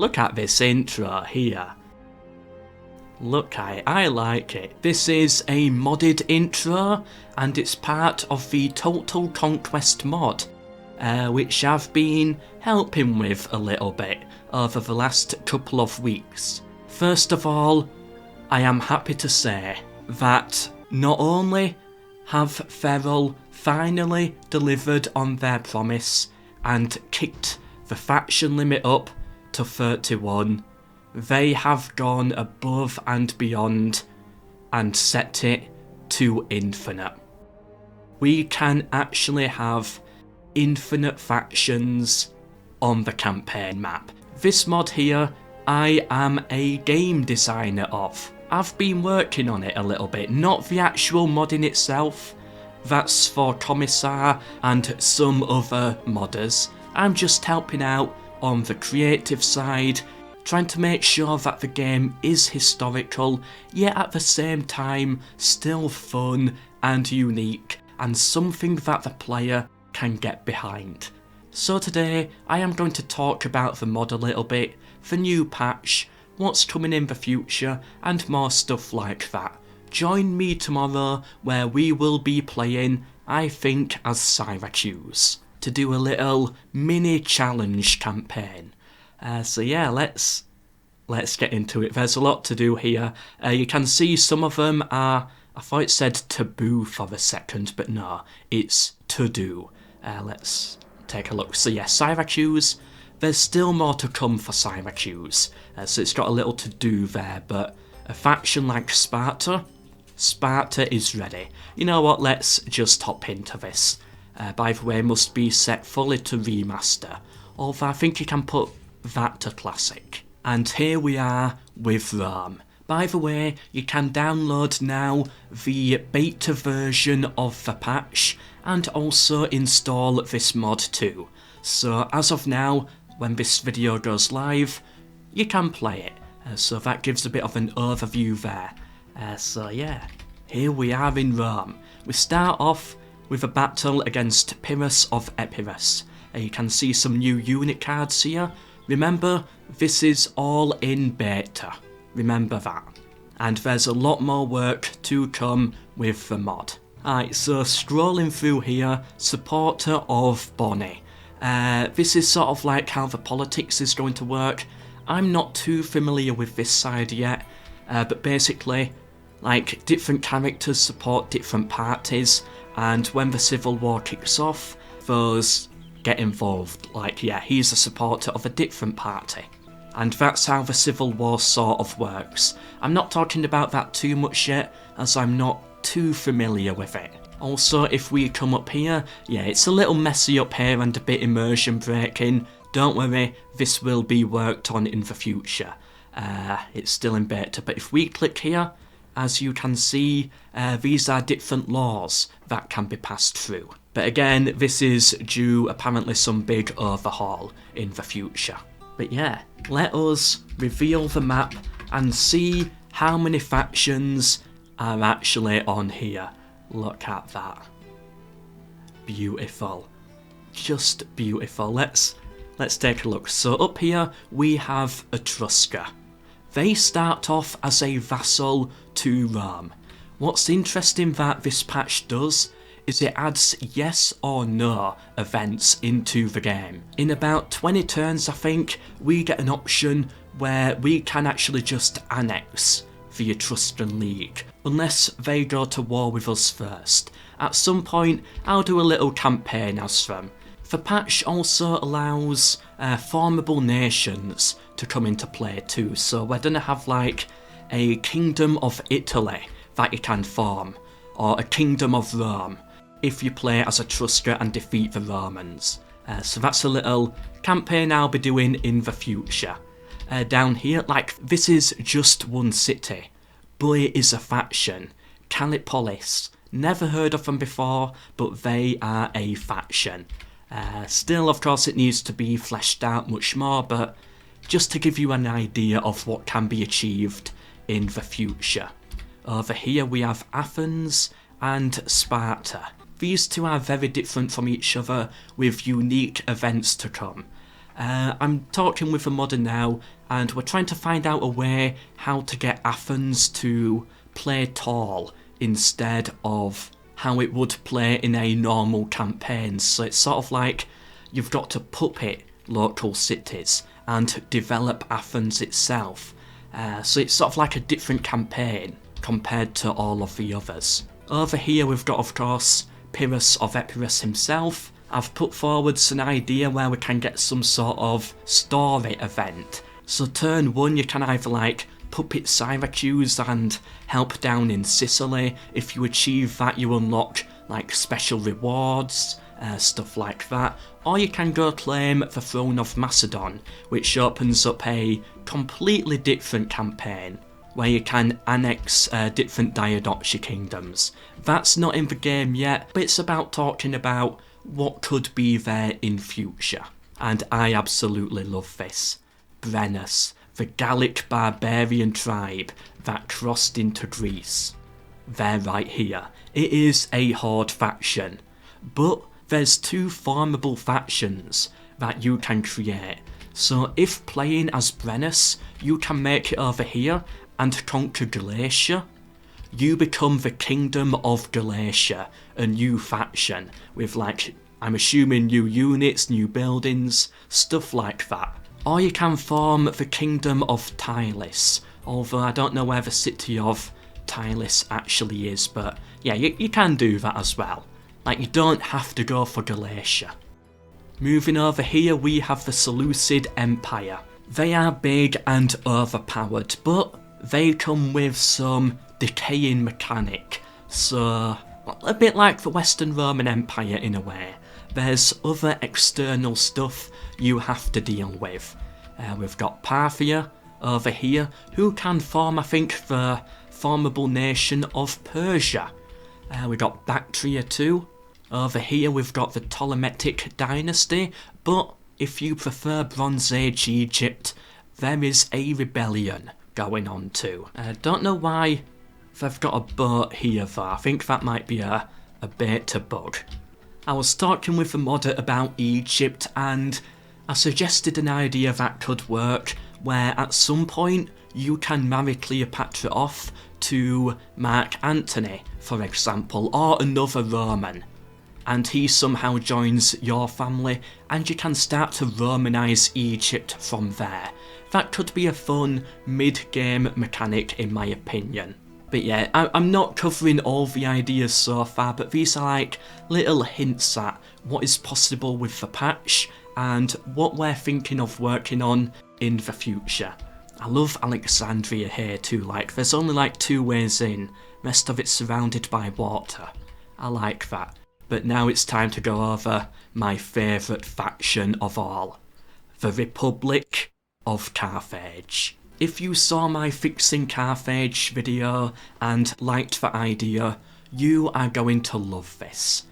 Look at this intro here. Look at it, I like it. This is a modded intro, and it's part of the Total Conquest mod, which I've been helping with a little bit over the last couple of weeks. First of all, I am happy to say that not only have Feral finally delivered on their promise and kicked the faction limit up to 31, they have gone above and beyond and set it to infinite. We can actually have infinite factions on the campaign map. This mod here, I am a game designer of. I've been working on it a little bit, not the actual mod in itself, that's for Commissar and some other modders. I'm just helping out on the creative side, trying to make sure that the game is historical, yet at the same time still fun and unique, and something that the player can get behind. So today I am going to talk about the mod a little bit, the new patch, what's coming in the future, and more stuff like that. Join me tomorrow where we will be playing, I think, as Syracuse, to do a little mini challenge campaign. So yeah, let's get into it. There's a lot to do here. You can see some of them are, I thought it said taboo for a second, but no, it's to do. Let's take a look. So yeah, Syracuse, there's still more to come for Syracuse. So it's got a little to do there, but a faction like Sparta is ready. You know what, let's just hop into this. By the way, must be set fully to remaster, although I think you can put that to classic. And here we are with Rome. By the way, you can download now the beta version of the patch and also install this mod too. So as of now, when this video goes live, you can play it. So that gives a bit of an overview there. So yeah, here we are in Rome. We start off with a battle against Pyrrhus of Epirus. You can see some new unit cards here. Remember, this is all in beta. Remember that. And there's a lot more work to come with the mod. Alright, so scrolling through here, supporter of Bonnie. This is sort of like how the politics is going to work. I'm not too familiar with this side yet, but basically, like, different characters support different parties, and when the Civil War kicks off, those get involved. Like, yeah, he's a supporter of a different party. And that's how the Civil War sort of works. I'm not talking about that too much yet, as I'm not too familiar with it. Also, if we come up here, yeah, it's a little messy up here and a bit immersion breaking. Don't worry, this will be worked on in the future. It's still in beta, but if we click here, as you can see, these are different laws that can be passed through. But again, this is due apparently some big overhaul in the future. But yeah, let us reveal the map and see how many factions are actually on here. Look at that. Beautiful. Just beautiful. Let's take a look. So up here we have Etrusca. They start off as a vassal to Rome. What's interesting that this patch does is it adds yes or no events into the game. In about 20 turns, I think, we get an option where we can actually just annex the Etruscan League, unless they go to war with us first. At some point, I'll do a little campaign as them. The patch also allows Formable Nations to come into play too, so we're going to have like a Kingdom of Italy that you can form, or a Kingdom of Rome, if you play as Etrusca and defeat the Romans. So that's a little campaign I'll be doing in the future. Down here, like, this is just one city, but it is a faction. Callipolis. Never heard of them before, but they are a faction. Still, of course, it needs to be fleshed out much more, but just to give you an idea of what can be achieved in the future. Over here we have Athens and Sparta. These two are very different from each other, with unique events to come. I'm talking with a modder now, and we're trying to find out a way how to get Athens to play tall instead of how it would play in a normal campaign. So it's sort of like you've got to puppet local cities and develop Athens itself. So it's sort of like a different campaign compared to all of the others. Over here we've got, of course, Pyrrhus of Epirus himself. I've put forwards an idea where we can get some sort of story event. So turn 1 you can either like puppet Syracuse and help down in Sicily. If you achieve that you unlock like special rewards, stuff like that. Or you can go claim the throne of Macedon, which opens up a completely different campaign where you can annex different Diadochi kingdoms. That's not in the game yet, but it's about talking about what could be there in future. And I absolutely love this. Brennus, the Gallic barbarian tribe that crossed into Greece. They're right here. It is a horde faction, but there's 2 formable factions that you can create. So if playing as Brennus, you can make it over here and conquer Galatia. You become the Kingdom of Galatia, a new faction, with like, I'm assuming new units, new buildings, stuff like that. Or you can form the Kingdom of Tylis, although I don't know where the city of Tylis actually is, but yeah, you can do that as well. Like, you don't have to go for Galatia. Moving over here we have the Seleucid Empire. They are big and overpowered, but they come with some decaying mechanic, so a bit like the Western Roman Empire in a way. There's other external stuff you have to deal with. We've got Parthia over here, who can form, I think, the Formable Nation of Persia. We've got Bactria too. Over here we've got the Ptolemaic dynasty, but if you prefer Bronze Age Egypt, there is a rebellion going on too. Don't know why they've got a boat here though. I think that might be a beta bug. I was talking with the modder about Egypt and I suggested an idea that could work, where at some point you can marry Cleopatra off to Mark Antony, for example, or another Roman, and he somehow joins your family and you can start to Romanise Egypt from there. That could be a fun mid-game mechanic in my opinion. But yeah, I'm not covering all the ideas so far, but these are like little hints at what is possible with the patch and what we're thinking of working on in the future. I love Alexandria here too, like there's only like 2 ways in, rest of it's surrounded by water. I like that. But now it's time to go over my favourite faction of all, the Republic of Carthage. If you saw my Fixing Carthage video and liked the idea, you are going to love this.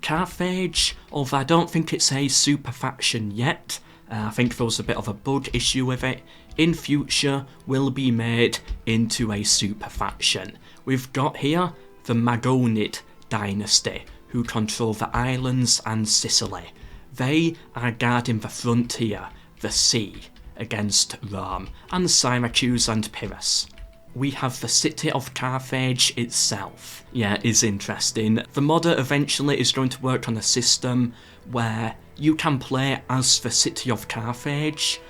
Carthage, although I don't think it's a super faction yet, I think there was a bit of a bug issue with it, in future will be made into a super faction. We've got here the Magonid dynasty, who control the islands and Sicily. They are guarding the frontier, the sea, against Rome, and Syracuse and Pyrrhus. We have the city of Carthage itself. Yeah, it is interesting. The modder eventually is going to work on a system where you can play as the city of Carthage,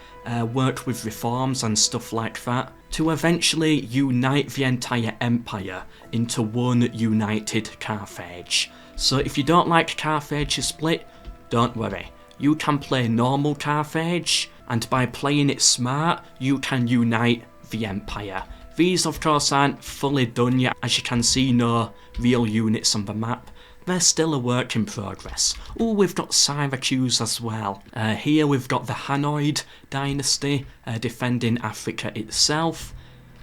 work with reforms and stuff like that, to eventually unite the entire empire into one united Carthage. So if you don't like Carthage's split, don't worry. You can play normal Carthage, and by playing it smart, you can unite the empire. These of course aren't fully done yet, as you can see no real units on the map. They're still a work in progress. Oh, we've got Syracuse as well. Here we've got the Hanoid dynasty defending Africa itself.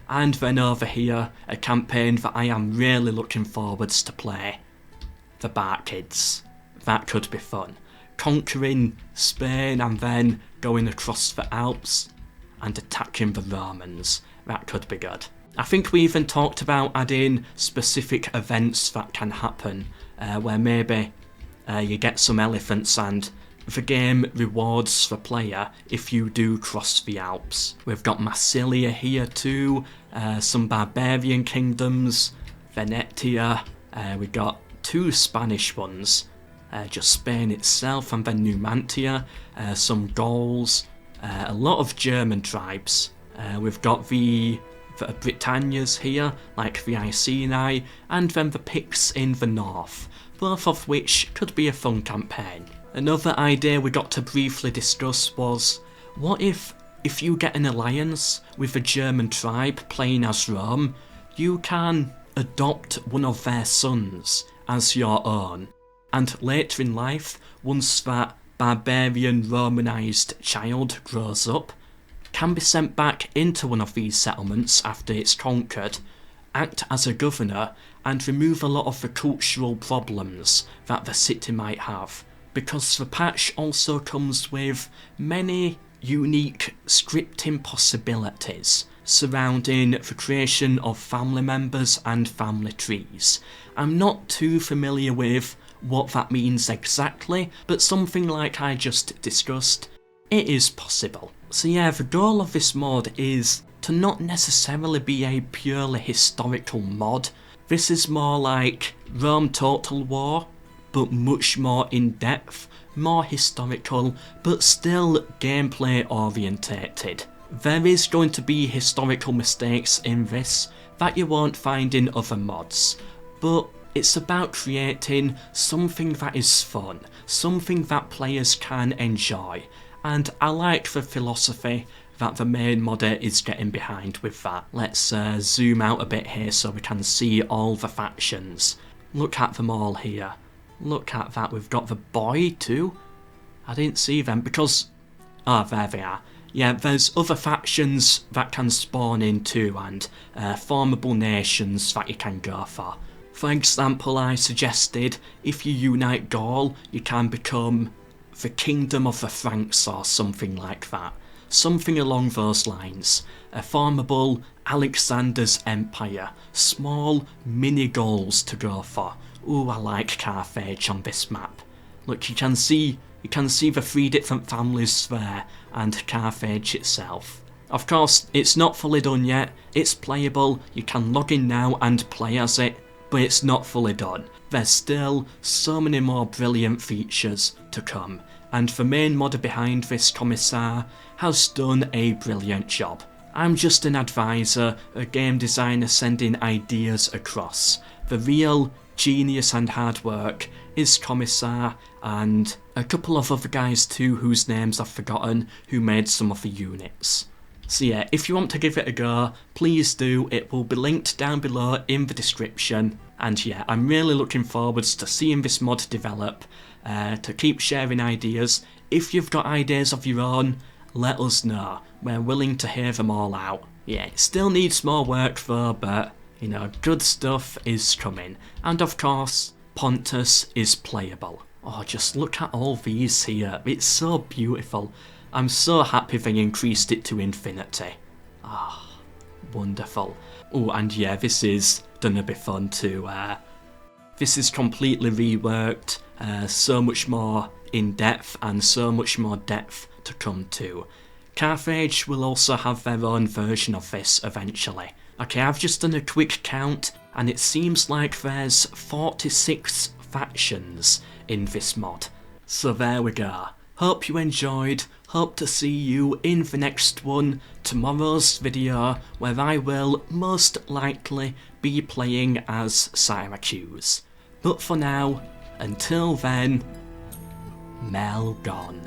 And then over here, a campaign that I am really looking forwards to play. The Barkids. That could be fun. Conquering Spain and then going across the Alps and attacking the Romans. That could be good. I think we even talked about adding specific events that can happen, where maybe you get some elephants and the game rewards the player if you do cross the Alps. We've got Massilia here too, some barbarian kingdoms, Venetia, we've got 2 Spanish ones, just Spain itself, and then Numantia, some Gauls, a lot of German tribes. We've got the Britannias here, like the Iceni, and then the Picts in the north, both of which could be a fun campaign. Another idea we got to briefly discuss was, what if you get an alliance with a German tribe playing as Rome, you can adopt one of their sons as your own, and later in life, once that barbarian Romanised child grows up, can be sent back into one of these settlements after it's conquered, act as a governor, and remove a lot of the cultural problems that the city might have. Because the patch also comes with many unique scripting possibilities surrounding the creation of family members and family trees. I'm not too familiar with what that means exactly, but something like I just discussed, it is possible. So yeah, the goal of this mod is to not necessarily be a purely historical mod. This is more like Rome Total War, but much more in depth, more historical, but still gameplay orientated. There is going to be historical mistakes in this that you won't find in other mods, but it's about creating something that is fun, something that players can enjoy, and I like the philosophy that the main modder is getting behind with that. Let's zoom out a bit here so we can see all the factions. Look at them all here. Look at that, we've got the boy too. I didn't see them because... oh, there they are. Yeah, there's other factions that can spawn in too, and Formable Nations that you can go for. For example, I suggested if you unite Gaul, you can become the Kingdom of the Franks or something like that. Something along those lines. A formable Alexander's Empire. Small mini goals to go for. Ooh, I like Carthage on this map. Look, you can see the 3 different families there, and Carthage itself. Of course, it's not fully done yet, it's playable, you can log in now and play as it, but it's not fully done. There's still so many more brilliant features to come, and the main modder behind this Commissar has done a brilliant job. I'm just an advisor, a game designer sending ideas across. The real genius and hard work is Commissar and a couple of other guys too whose names I've forgotten who made some of the units. So yeah, if you want to give it a go, please do, it will be linked down below in the description. And yeah, I'm really looking forwards to seeing this mod develop, to keep sharing ideas. If you've got ideas of your own, let us know, we're willing to hear them all out. Yeah, it still needs more work though, but you know, good stuff is coming. And of course, Pontus is playable. Oh, just look at all these here, it's so beautiful. I'm so happy they increased it to infinity. Ah, wonderful. Oh, and yeah, this is gonna be fun too. This is completely reworked, so much more in depth and so much more depth to come to. Carthage will also have their own version of this eventually. Okay, I've just done a quick count and it seems like there's 46 factions in this mod. So there we go. Hope you enjoyed, hope to see you in the next one, tomorrow's video, where I will most likely be playing as Syracuse. But for now, until then, MELKOR.